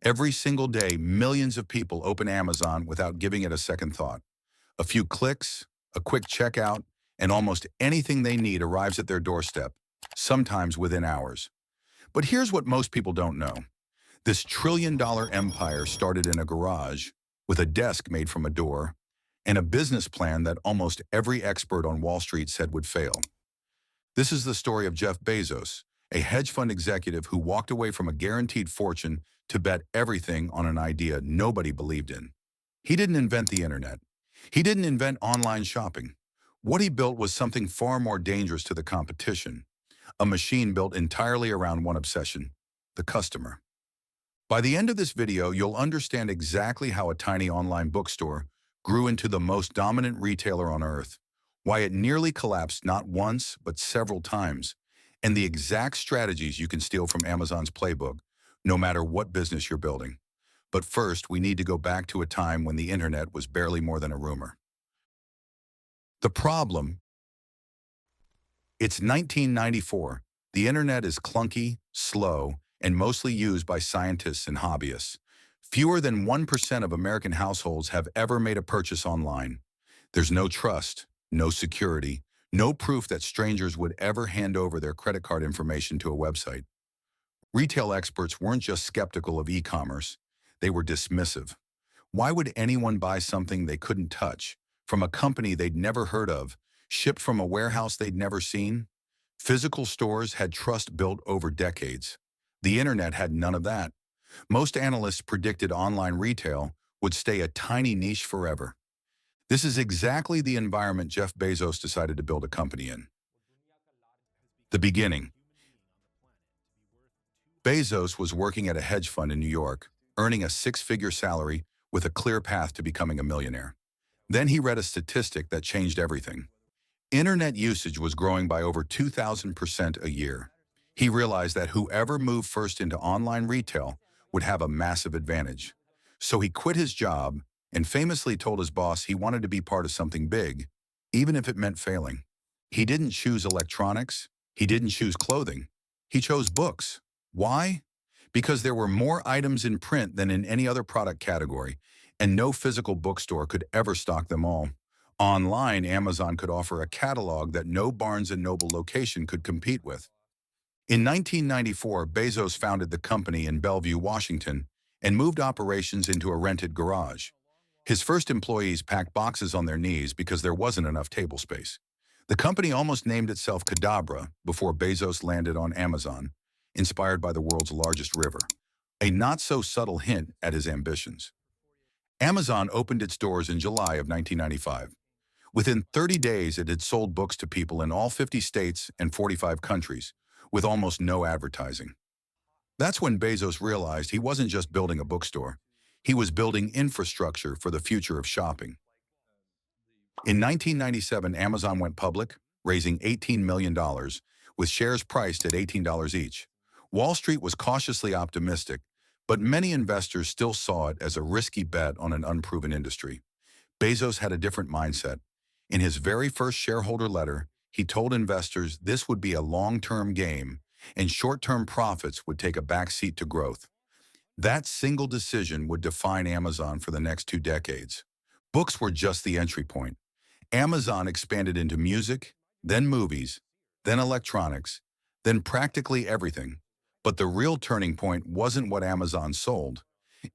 Every single day, millions of people open Amazon without giving it a second thought. A few clicks, a quick checkout, and almost anything they need arrives at their doorstep, sometimes within hours. But here's what most people don't know. This trillion-dollar empire started in a garage with a desk made from a door and a business plan that almost every expert on Wall Street said would fail. This is the story of Jeff Bezos, a hedge fund executive who walked away from a guaranteed fortune to bet everything on an idea nobody believed in. He didn't invent the internet. He didn't invent online shopping. What he built was something far more dangerous to the competition, a machine built entirely around one obsession: the customer. By the end of this video, you'll understand exactly how a tiny online bookstore grew into the most dominant retailer on earth, why it nearly collapsed not once, but several times, and the exact strategies you can steal from Amazon's playbook, no matter what business you're building. But first, we need to go back to a time when the internet was barely more than a rumor. The problem: it's 1994. The internet is clunky, slow, and mostly used by scientists and hobbyists. Fewer than 1% of American households have ever made a purchase online. There's no trust, no security, no proof that strangers would ever hand over their credit card information to a website. Retail experts weren't just skeptical of e-commerce, they were dismissive. Why would anyone buy something they couldn't touch, from a company they'd never heard of, shipped from a warehouse they'd never seen? Physical stores had trust built over decades. The internet had none of that. Most analysts predicted online retail would stay a tiny niche forever. This is exactly the environment Jeff Bezos decided to build a company in. The beginning. Bezos was working at a hedge fund in New York, earning a six-figure salary with a clear path to becoming a millionaire. Then he read a statistic that changed everything. Internet usage was growing by over 2,000% a year. He realized that whoever moved first into online retail would have a massive advantage. So he quit his job and famously told his boss he wanted to be part of something big, even if it meant failing. He didn't choose electronics. He didn't choose clothing. He chose books. Why? Because there were more items in print than in any other product category, and no physical bookstore could ever stock them all. Online, Amazon could offer a catalog that no Barnes & Noble location could compete with. In 1994, Bezos founded the company in Bellevue, Washington, and moved operations into a rented garage. His first employees packed boxes on their knees because there wasn't enough table space. The company almost named itself Cadabra before Bezos landed on Amazon, inspired by the world's largest river, a not-so-subtle hint at his ambitions. Amazon opened its doors in July of 1995. Within 30 days, it had sold books to people in all 50 states and 45 countries, with almost no advertising. That's when Bezos realized he wasn't just building a bookstore. He was building infrastructure for the future of shopping. In 1997, Amazon went public, raising $18 million, with shares priced at $18 each. Wall Street was cautiously optimistic, but many investors still saw it as a risky bet on an unproven industry. Bezos had a different mindset. In his very first shareholder letter, he told investors this would be a long-term game and short-term profits would take a backseat to growth. That single decision would define Amazon for the next 2 decades. Books were just the entry point. Amazon expanded into music, then movies, then electronics, then practically everything. But the real turning point wasn't what Amazon sold.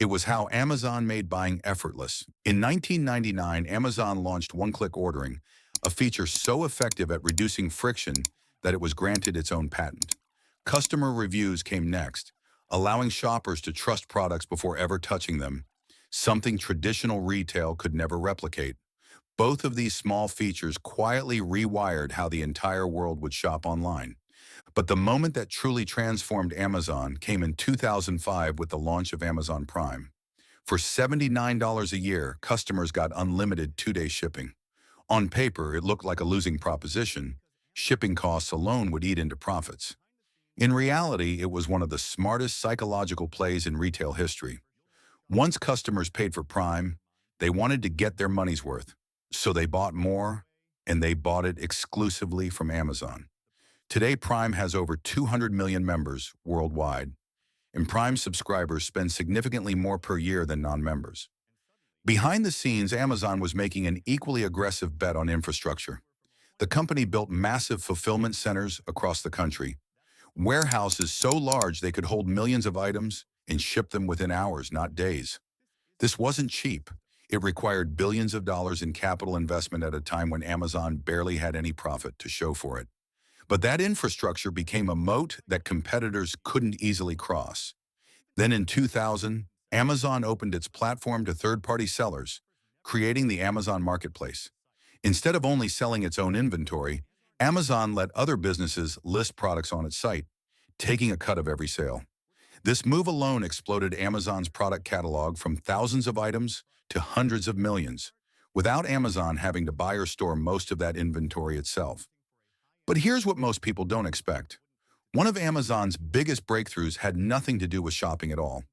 It was how Amazon made buying effortless. In 1999, Amazon launched one-click ordering, a feature so effective at reducing friction that it was granted its own patent. Customer reviews came next, allowing shoppers to trust products before ever touching them, something traditional retail could never replicate. Both of these small features quietly rewired how the entire world would shop online. But the moment that truly transformed Amazon came in 2005 with the launch of Amazon Prime. For $79 a year, customers got unlimited 2-day shipping. On paper, it looked like a losing proposition. Shipping costs alone would eat into profits. In reality, it was one of the smartest psychological plays in retail history. Once customers paid for Prime, they wanted to get their money's worth. So they bought more, and they bought it exclusively from Amazon. Today, Prime has over 200 million members worldwide. and Prime subscribers spend significantly more per year than non-members. Behind the scenes, Amazon was making an equally aggressive bet on infrastructure. The company built massive fulfillment centers across the country, warehouses so large they could hold millions of items and ship them within hours, not days. This wasn't cheap. It required billions of dollars in capital investment at a time when Amazon barely had any profit to show for it. But that infrastructure became a moat that competitors couldn't easily cross. Then in 2000, Amazon opened its platform to third-party sellers, creating the Amazon Marketplace. Instead of only selling its own inventory, Amazon let other businesses list products on its site, taking a cut of every sale. This move alone exploded Amazon's product catalog from thousands of items to hundreds of millions, without Amazon having to buy or store most of that inventory itself. But here's what most people don't expect. One of Amazon's biggest breakthroughs had nothing to do with shopping at all.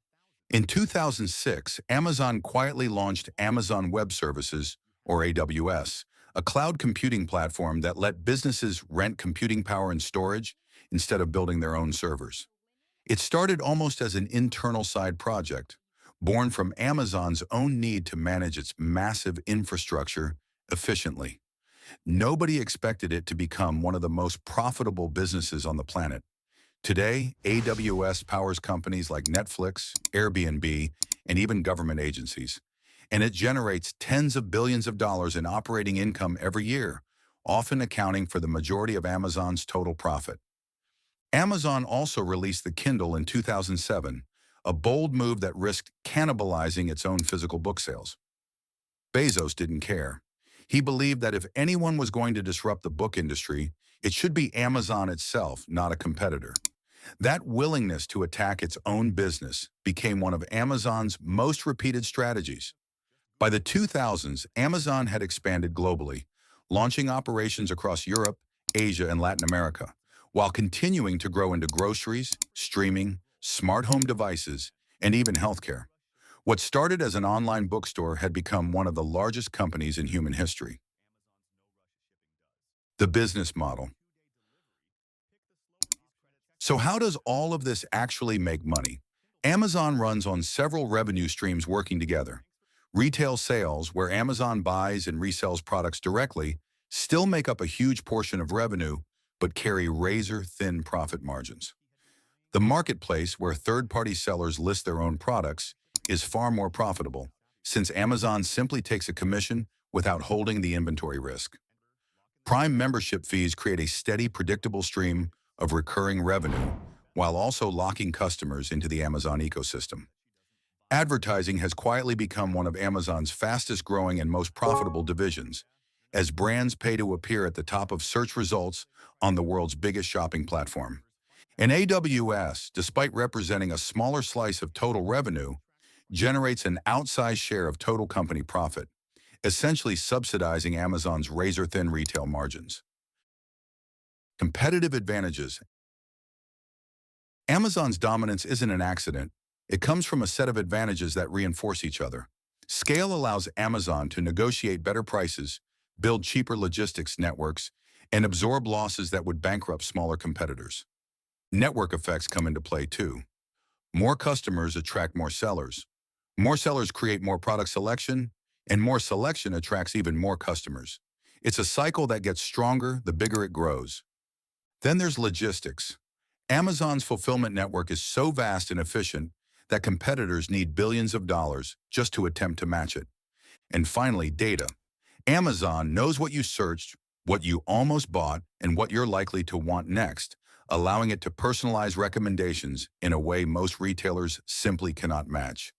In 2006, Amazon quietly launched Amazon Web Services, or AWS, a cloud computing platform that let businesses rent computing power and storage instead of building their own servers. It started almost as an internal side project, born from Amazon's own need to manage its massive infrastructure efficiently. Nobody expected it to become one of the most profitable businesses on the planet. Today, AWS powers companies like Netflix, Airbnb, and even government agencies. And it generates tens of billions of dollars in operating income every year, often accounting for the majority of Amazon's total profit. Amazon also released the Kindle in 2007, a bold move that risked cannibalizing its own physical book sales. Bezos didn't care. He believed that if anyone was going to disrupt the book industry, it should be Amazon itself, not a competitor. That willingness to attack its own business became one of Amazon's most repeated strategies. By the 2000s, Amazon had expanded globally, launching operations across Europe, Asia, and Latin America, while continuing to grow into groceries, streaming, smart home devices, and even healthcare. What started as an online bookstore had become one of the largest companies in human history. The business model. So how does all of this actually make money? Amazon runs on several revenue streams working together. Retail sales, where Amazon buys and resells products directly, still make up a huge portion of revenue, but carry razor-thin profit margins. The marketplace, where third-party sellers list their own products, is far more profitable, since Amazon simply takes a commission without holding the inventory risk. Prime membership fees create a steady, predictable stream of recurring revenue, while also locking customers into the Amazon ecosystem. Advertising has quietly become one of Amazon's fastest-growing and most profitable divisions, as brands pay to appear at the top of search results on the world's biggest shopping platform. And AWS, despite representing a smaller slice of total revenue, generates an outsized share of total company profit, essentially subsidizing Amazon's razor-thin retail margins. Competitive advantages. Amazon's dominance isn't an accident. It comes from a set of advantages that reinforce each other. Scale allows Amazon to negotiate better prices, build cheaper logistics networks, and absorb losses that would bankrupt smaller competitors. Network effects come into play too. More customers attract more sellers. More sellers create more product selection, and more selection attracts even more customers. It's a cycle that gets stronger the bigger it grows. Then there's logistics. Amazon's fulfillment network is so vast and efficient that competitors need billions of dollars just to attempt to match it. And finally, data. Amazon knows what you searched, what you almost bought, and what you're likely to want next, allowing it to personalize recommendations in a way most retailers simply cannot match.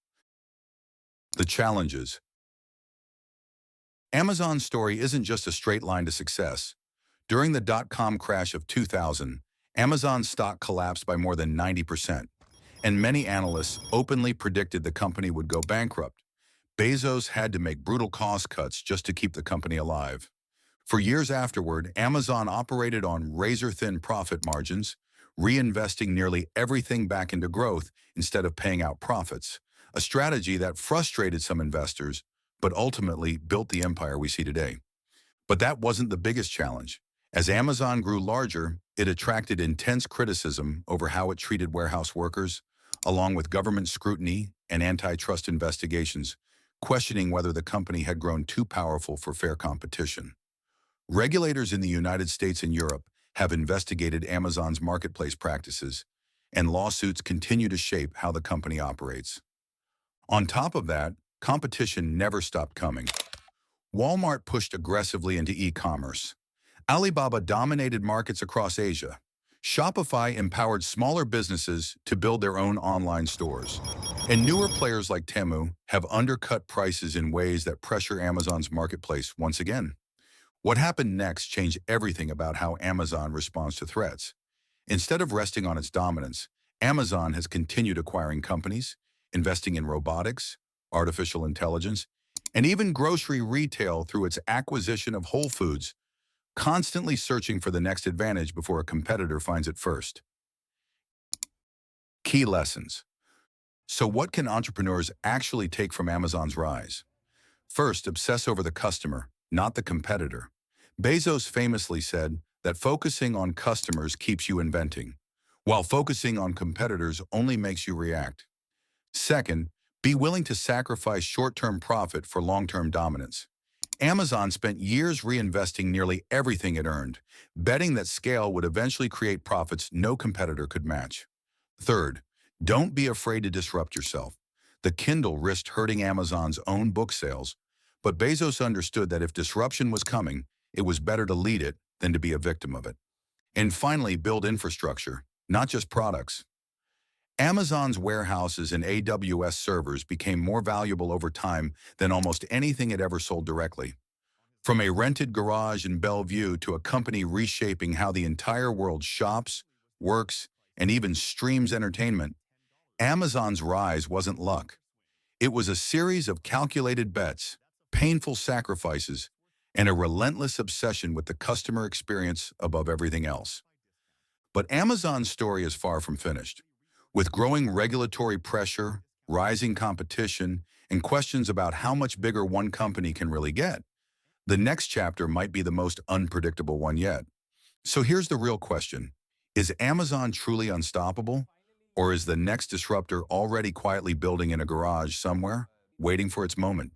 The challenges. Amazon's story isn't just a straight line to success. During the dot-com crash of 2000, Amazon's stock collapsed by more than 90%, and many analysts openly predicted the company would go bankrupt. Bezos had to make brutal cost cuts just to keep the company alive. For years afterward, Amazon operated on razor-thin profit margins, reinvesting nearly everything back into growth instead of paying out profits, a strategy that frustrated some investors, but ultimately built the empire we see today. But that wasn't the biggest challenge. As Amazon grew larger, it attracted intense criticism over how it treated warehouse workers, along with government scrutiny and antitrust investigations, questioning whether the company had grown too powerful for fair competition. Regulators in the United States and Europe have investigated Amazon's marketplace practices, and lawsuits continue to shape how the company operates. On top of that, competition never stopped coming. Walmart pushed aggressively into e-commerce. Alibaba dominated markets across Asia. Shopify empowered smaller businesses to build their own online stores. And newer players like Temu have undercut prices in ways that pressure Amazon's marketplace once again. What happened next changed everything about how Amazon responds to threats. Instead of resting on its dominance, Amazon has continued acquiring companies, investing in robotics, artificial intelligence, and even grocery retail through its acquisition of Whole Foods, constantly searching for the next advantage before a competitor finds it first. Key lessons. So what can entrepreneurs actually take from Amazon's rise? First, obsess over the customer, not the competitor. Bezos famously said that focusing on customers keeps you inventing, while focusing on competitors only makes you react. Second, be willing to sacrifice short-term profit for long-term dominance. Amazon spent years reinvesting nearly everything it earned, betting that scale would eventually create profits no competitor could match. Third, don't be afraid to disrupt yourself. The Kindle risked hurting Amazon's own book sales, but Bezos understood that if disruption was coming, it was better to lead it than to be a victim of it. And finally, build infrastructure, not just products. Amazon's warehouses and AWS servers became more valuable over time than almost anything it ever sold directly. From a rented garage in Bellevue to a company reshaping how the entire world shops, works, and even streams entertainment, Amazon's rise wasn't luck. It was a series of calculated bets, painful sacrifices, and a relentless obsession with the customer experience above everything else. But Amazon's story is far from finished. With growing regulatory pressure, rising competition, and questions about how much bigger one company can really get, the next chapter might be the most unpredictable one yet. So here's the real question. Is Amazon truly unstoppable? Or is the next disruptor already quietly building in a garage somewhere, waiting for its moment?